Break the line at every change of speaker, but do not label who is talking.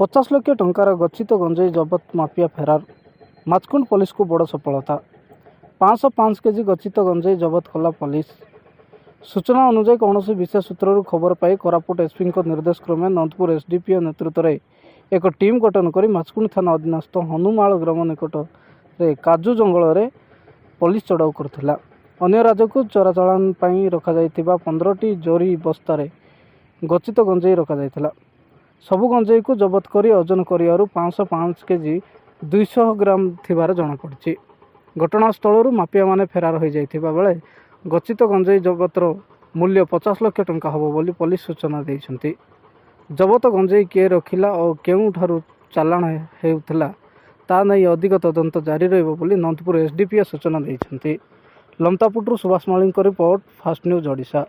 50 ଲକ୍ଷ ଟଙ୍କାର ଗଚ୍ଛିତ ଗଞ୍ଜେଇ ଜବତ, ମାଫିଆ ଫେରାର। ମାଛକୁଣ୍ଡ ପୋଲିସକୁ ବଡ଼ ସଫଳତା। 505 କେଜି ଗଚ୍ଛିତ ଗଞ୍ଜେଇ ଜବତ କଲା ପୋଲିସ। ସୂଚନା ଅନୁଯାୟୀ କୌଣସି ବିଶେଷ ସୂତ୍ରରୁ ଖବର ପାଇ କୋରାପୁଟ ଏସ୍ପିଙ୍କ ନିର୍ଦ୍ଦେଶ କ୍ରମେ ନନ୍ଦପୁର ଏସ୍ଡିପିଓ ନେତୃତ୍ୱରେ ଏକ ଟିମ୍ ଗଠନ କରି ମାଛକୁଣ୍ଡ ଥାନା ଅଧୀନସ୍ଥ ହନୁମାଳ ଗ୍ରାମ ନିକଟରେ କାଜୁ ଜଙ୍ଗଲରେ ପୋଲିସ ଚଢ଼ାଉ କରିଥିଲା। ଅନ୍ୟ ରାଜ୍ୟକୁ ଚୋରାଚାଲାଣ ପାଇଁ ରଖାଯାଇଥିବା 15ଟି ଜରି ବସ୍ତାରେ ଗଚ୍ଛିତ ଗଞ୍ଜେଇ ରଖାଯାଇଥିଲା। ସବୁ ଗଞ୍ଜେଇକୁ ଜବତ କରି ଓଜନ କରିବାରୁ 505 କେଜି 200 ଗ୍ରାମ ଥିବାର ଜଣାପଡ଼ିଛି। ଘଟଣାସ୍ଥଳରୁ ମାଫିଆମାନେ ଫେରାର ହୋଇଯାଇଥିବା ବେଳେ ଗଚ୍ଛିତ ଗଞ୍ଜେଇ ଜବତର ମୂଲ୍ୟ 50 ଲକ୍ଷ ଟଙ୍କା ହେବ ବୋଲି ପୋଲିସ ସୂଚନା ଦେଇଛନ୍ତି। ଜବତ ଗଞ୍ଜେଇ କିଏ ରଖିଲା ଓ କେଉଁଠାରୁ ଚାଲାଣ ହେଉଥିଲା ତା ନେଇ ଅଧିକ ତଦନ୍ତ ଜାରି ରହିବ ବୋଲି ନନ୍ଦପୁର ଏସ୍ଡିପିଓ ସୂଚନା ଦେଇଛନ୍ତି। ଲମତାପୁଟରୁ ସୁଭାଷ ମାଳିଙ୍କ ରିପୋର୍ଟ, ଫାଷ୍ଟ ନ୍ୟୁଜ୍ ଓଡ଼ିଶା।